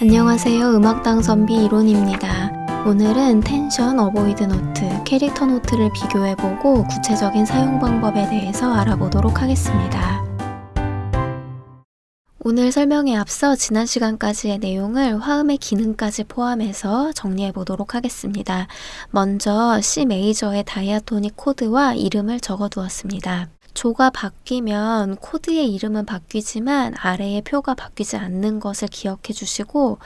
안녕하세요. 음악당 선비 이론입니다. 오늘은 텐션, 어보이드 노트, 캐릭터 노트를 비교해보고 구체적인 사용 방법에 대해서 알아보도록 하겠습니다. 오늘 설명에 앞서 지난 시간까지의 내용을 화음의 기능까지 포함해서 정리해보도록 하겠습니다. 먼저 C 메이저의 다이아토닉 코드와 이름을 적어두었습니다. 조가 바뀌면 코드의 이름은 바뀌지만 아래의 표가 바뀌지 않는 것을 기억해 주시고,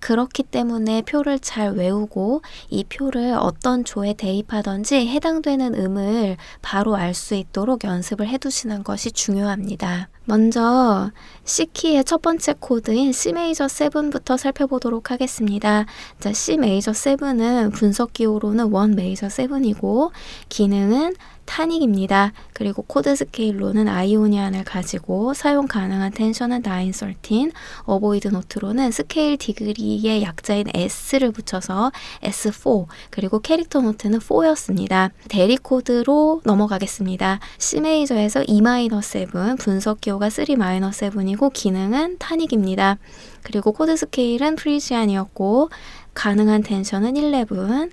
그렇기 때문에 표를 잘 외우고 이 표를 어떤 조에 대입하든지 해당되는 음을 바로 알 수 있도록 연습을 해 두시는 것이 중요합니다. 먼저 C키의 첫 번째 코드인 C 메이저 7부터 살펴보도록 하겠습니다. 자, C 메이저 7은 분석 기호로는 1 메이저 7이고 기능은 타닉입니다. 그리고 코드 스케일로는 아이오니안을 가지고 사용 가능한 텐션은 9, 13, 어보이드 노트로는 스케일 디그리의 약자인 S를 붙여서 S4, 그리고 캐릭터 노트는 4였습니다. 대리 코드로 넘어가겠습니다. C 메이저에서 E 마이너 7, 분석 기호가 3 마이너 7이고 기능은 타닉입니다. 그리고 코드 스케일은 프리지안이었고 가능한 텐션은 11,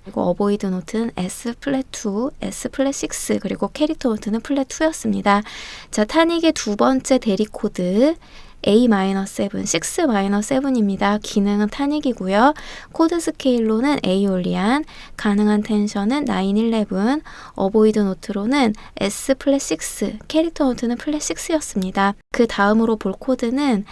그리고 어보이드 노트는 S 플랫 2, S 플랫 6, 그리고 캐릭터 노트는 플랫 2였습니다. 자, 타닉의 두 번째 대리 코드 A-7, 6-7입니다. 기능은 타닉이고요. 코드 스케일로는 에이올리안, 가능한 텐션은 9, 11, 어보이드 노트로는 S 플랫 6, 캐릭터 노트는 플랫 6였습니다. 그 다음으로 볼 코드는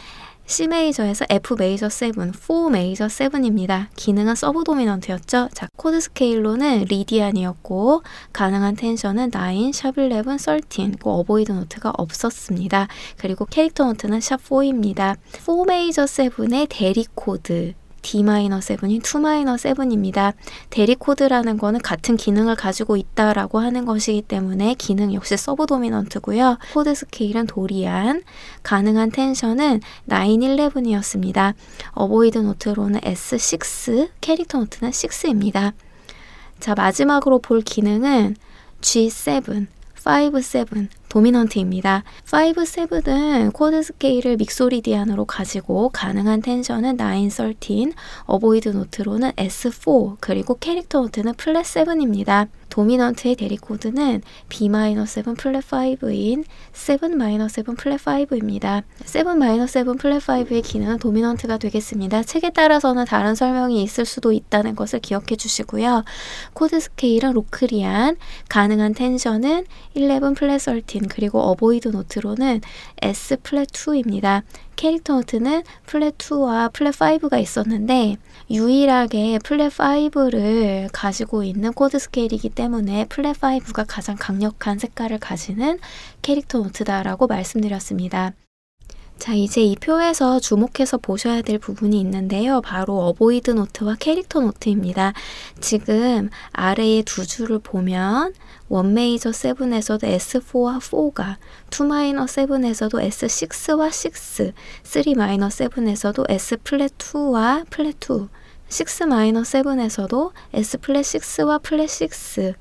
C 메이저에서 F 메이저 7, 4 메이저 7입니다. 기능은 서브 도미넌트였죠. 자, 코드 스케일로는 리디안이었고 가능한 텐션은 9, 샵 11, 13, 어보이드 노트가 없었습니다. 그리고 캐릭터 노트는 샵 4입니다. 4 메이저 7의 대리 코드 D-7인 2-7입니다. 대리 코드라는 거는 같은 기능을 가지고 있다라고 하는 것이기 때문에 기능 역시 서브 도미넌트고요. 코드 스케일은 도리안, 가능한 텐션은 9, 11이었습니다. 어보이드 노트로는 S6, 캐릭터 노트는 6입니다. 자, 마지막으로 볼 기능은 G7, 5, 7, 도미넌트입니다. 5, 7은 코드 스케일을 믹소리디안으로 가지고 가능한 텐션은 9, 13, 어보이드 노트로는 S4, 그리고 캐릭터 노트는 플랫 7입니다. 도미넌트의 대리 코드는 B-7 플랫 5인 7, 7 플랫 5입니다. 7, 7 플랫 5의 기능은 도미넌트가 되겠습니다. 책에 따라서는 다른 설명이 있을 수도 있다는 것을 기억해 주시고요. 코드 스케일은 로크리안, 가능한 텐션은 11 플랫 13, 그리고 어보이드 노트로는 S 플랫 2입니다. 캐릭터 노트는 플랫 2와 플랫 5가 있었는데 유일하게 플랫 5를 가지고 있는 코드 스케일이기 때문에 플랫 5가 가장 강력한 색깔을 가지는 캐릭터 노트다라고 말씀드렸습니다. 자, 이제 이 표에서 주목해서 보셔야 될 부분이 있는데요. 바로 어보이드 노트와 캐릭터 노트입니다. 지금 아래의 두 줄을 보면 1 메이저 7에서도 S4와 4가, 2 마이너 7에서도 S6와 6, 3 마이너 7에서도 S 플랫 2와 플랫 2, 6 마이너 7에서도 S 플랫 6와 플랫 6,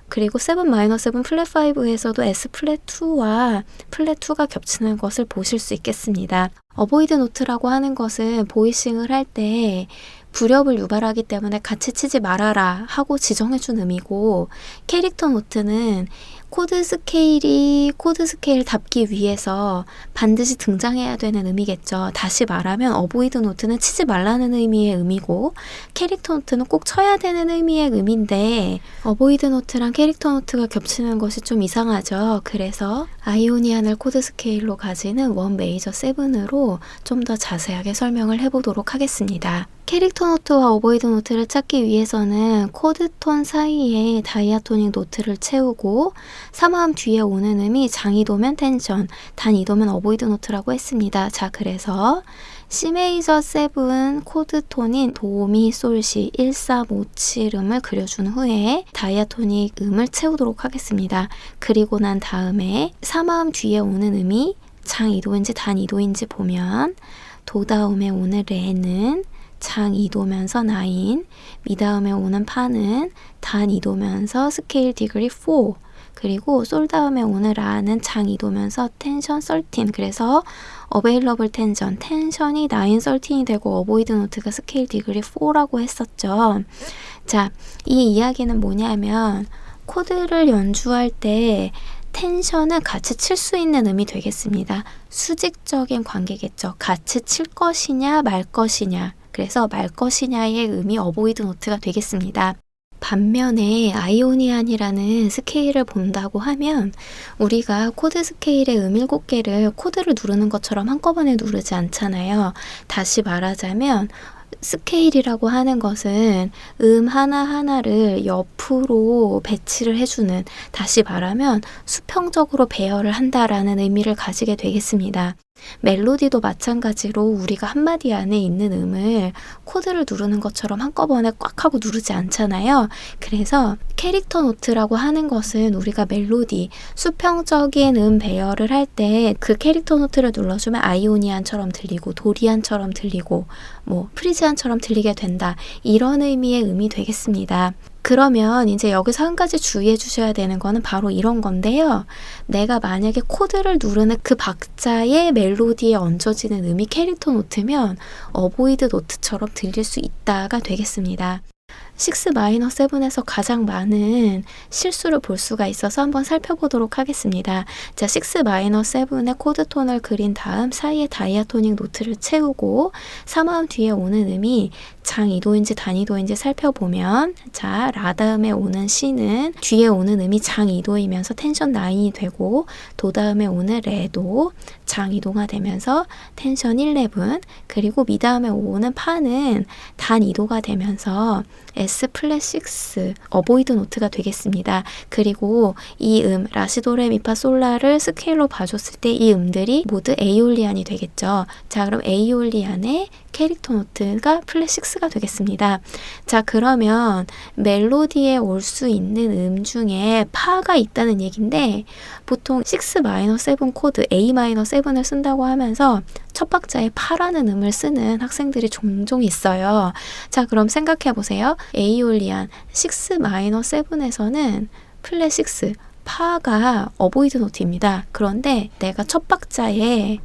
그리고 7 마이너 7 플랫 5에서도 S 플랫 2와 플랫 2가 겹치는 것을 보실 수 있겠습니다. 어보이드 노트라고 하는 것은 보이싱을 할 때 불협을 유발하기 때문에 같이 치지 말아라 하고 지정해준 의미고, 캐릭터 노트는 코드 스케일이 코드 스케일답기 위해서 반드시 등장해야 되는 의미겠죠. 다시 말하면 어보이드 노트는 치지 말라는 의미의 의미고 캐릭터 노트는 꼭 쳐야 되는 의미의 의미인데 어보이드 노트랑 캐릭터 노트가 겹치는 것이 좀 이상하죠. 그래서 아이오니안을 코드 스케일로 가지는 1 메이저 7으로 좀 더 자세하게 설명을 해보도록 하겠습니다. 캐릭터 노트와 어보이드 노트를 찾기 위해서는 코드 톤 사이에 다이아토닉 노트를 채우고 3화음 뒤에 오는 음이 장이도면 텐션, 단이도면 어보이드 노트라고 했습니다. 자, 그래서 C 메이저 7 코드 톤인 도미 솔시 1, 4, 5, 7 음을 그려준 후에 다이아토닉 음을 채우도록 하겠습니다. 그리고 난 다음에 3화음 뒤에 오는 음이 장이도인지 단이도인지 보면 도 다음에 오는 레는 장 2도면서 9, 미 다음에 오는 파는 단 2도면서 스케일 디그리 4, 그리고 솔 다음에 오는 라는 장 이도면서 텐션 13. 그래서 어베일러블 텐션, 텐션이 9, 13이 되고 어보이드 노트가 스케일 디그리 4라고 했었죠. 자, 이 이야기는 뭐냐면 코드를 연주할 때 텐션은 같이 칠 수 있는 음이 되겠습니다. 수직적인 관계겠죠. 같이 칠 것이냐 말 것이냐. 그래서 말 것이냐의 음이 어보이드 노트가 되겠습니다. 반면에 아이오니안이라는 스케일을 본다고 하면 우리가 코드 스케일의 음 7개를 코드를 누르는 것처럼 한꺼번에 누르지 않잖아요. 다시 말하자면 스케일이라고 하는 것은 음 하나하나를 옆으로 배치를 해주는, 다시 말하면 수평적으로 배열을 한다라는 의미를 가지게 되겠습니다. 멜로디도 마찬가지로 우리가 한마디 안에 있는 음을 코드를 누르는 것처럼 한꺼번에 꽉 하고 누르지 않잖아요. 그래서 캐릭터 노트라고 하는 것은 우리가 멜로디, 수평적인 음 배열을 할 때 그 캐릭터 노트를 눌러주면 아이오니안처럼 들리고 도리안처럼 들리고 뭐 프리지안처럼 들리게 된다. 이런 의미의 음이 되겠습니다. 그러면 이제 여기서 한 가지 주의해 주셔야 되는 거는 바로 이런 건데요. 내가 만약에 코드를 누르는 그 박자의 멜로디에 얹어지는 음이 캐릭터 노트면 어보이드 노트처럼 들릴 수 있다가 되겠습니다. 6 마이너 7에서 가장 많은 실수를 볼 수가 있어서 한번 살펴보도록 하겠습니다. 자, 6 마이너 7의 코드 톤을 그린 다음 사이에 다이아토닉 노트를 채우고 3화음 뒤에 오는 음이 장 2도인지 단 2도인지 살펴보면, 자, 라 다음에 오는 C는 뒤에 오는 음이 장 2도이면서 텐션 9이 되고, 도 다음에 오는 레도 장 2도가 되면서 텐션 11, 그리고 미 다음에 오는 파는 단 2도가 되면서 S 플랫 6 어보이드 노트가 되겠습니다. 그리고 이 라시도레미파 솔라를 스케일로 봐줬을 때 이 음들이 모두 에이올리안이 되겠죠. 자, 그럼 에이올리안의 캐릭터 노트가 플랫 6가 되겠습니다. 자, 그러면 멜로디에 올 수 있는 음 중에 파가 있다는 얘기인데, 보통 6 마이너 7 코드 A 마이너 7을 쓴다고 하면서 첫 박자에 파라는 음을 쓰는 학생들이 종종 있어요. 자, 그럼 생각해 보세요. 에이올리안 6 마이너 7에서는 플랫 6 파가 어보이드 노트입니다. 그런데 내가 첫 박자에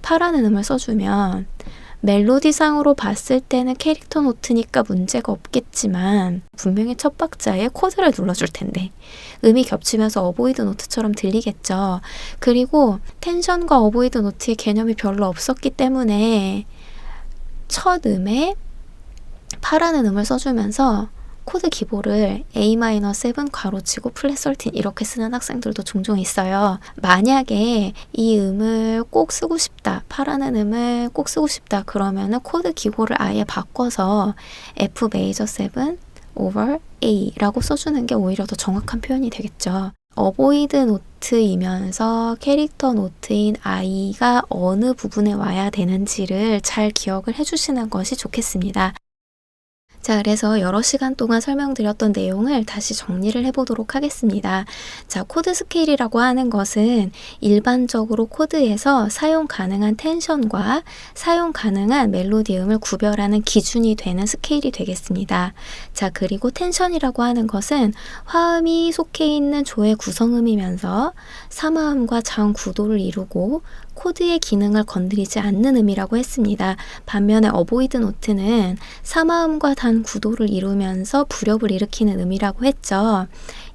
파라는 음을 써주면 멜로디상으로 봤을 때는 캐릭터 노트니까 문제가 없겠지만 분명히 첫 박자에 코드를 눌러줄 텐데 음이 겹치면서 어보이드 노트처럼 들리겠죠. 그리고 텐션과 어보이드 노트의 개념이 별로 없었기 때문에 첫 음에 파라는 음을 써주면서 코드 기보를 A-7 괄호치고 플랫 13 이렇게 쓰는 학생들도 종종 있어요. 만약에 이 음을 꼭 쓰고 싶다, 파라는 음을 꼭 쓰고 싶다 그러면은 코드 기보를 아예 바꿔서 F 메이저 7 over A라고 써주는 게 오히려 더 정확한 표현이 되겠죠. 어보이드 노트이면서 캐릭터 노트인 I가 어느 부분에 와야 되는지를 잘 기억을 해주시는 것이 좋겠습니다. 자, 그래서 여러 시간 동안 설명드렸던 내용을 다시 정리를 해보도록 하겠습니다. 자, 코드 스케일이라고 하는 것은 일반적으로 코드에서 사용 가능한 텐션과 사용 가능한 멜로디음을 구별하는 기준이 되는 스케일이 되겠습니다. 자, 그리고 텐션이라고 하는 것은 화음이 속해 있는 조의 구성음이면서 3화음과 장 9도를 이루고 코드의 기능을 건드리지 않는 음이라고 했습니다. 반면에 어보이드 노트는 3화음과 단 9도를 이루면서 불협을 일으키는 음이라고 했죠.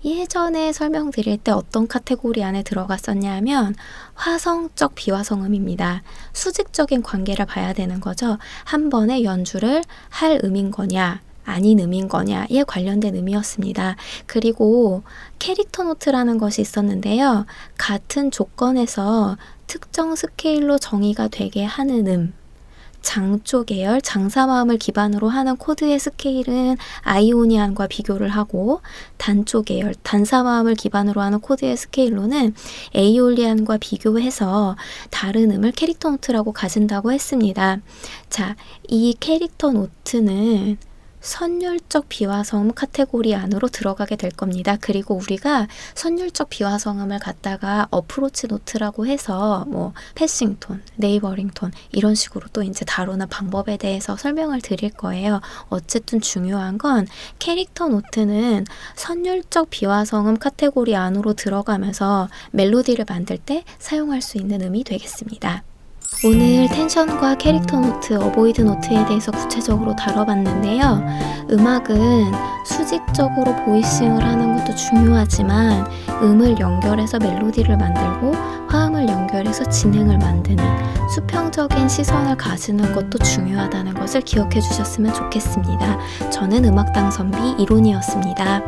예전에 설명드릴 때 어떤 카테고리 안에 들어갔었냐면 화성적 비화성음입니다. 수직적인 관계를 봐야 되는 거죠. 한 번에 연주를 할 음인 거냐 아닌 음인 거냐에 관련된 음이었습니다. 그리고 캐릭터 노트라는 것이 있었는데요. 같은 조건에서 특정 스케일로 정의가 되게 하는 음, 장조 계열, 장사마음을 기반으로 하는 코드의 스케일은 아이오니안과 비교를 하고 단조 계열, 단사마음을 기반으로 하는 코드의 스케일로는 에이올리안과 비교해서 다른 음을 캐릭터 노트라고 가진다고 했습니다. 자, 이 캐릭터 노트는 선율적 비화성음 카테고리 안으로 들어가게 될 겁니다. 그리고 우리가 선율적 비화성음을 갖다가 어프로치 노트라고 해서 뭐 패싱 톤, 네이버링 톤 이런 식으로 또 이제 다루는 방법에 대해서 설명을 드릴 거예요. 어쨌든 중요한 건 캐릭터 노트는 선율적 비화성음 카테고리 안으로 들어가면서 멜로디를 만들 때 사용할 수 있는 음이 되겠습니다. 오늘 텐션과 캐릭터 노트, 어보이드 노트에 대해서 구체적으로 다뤄봤는데요. 음악은 수직적으로 보이싱을 하는 것도 중요하지만 음을 연결해서 멜로디를 만들고 화음을 연결해서 진행을 만드는 수평적인 시선을 가지는 것도 중요하다는 것을 기억해 주셨으면 좋겠습니다. 저는 음악당 선비 이론이었습니다.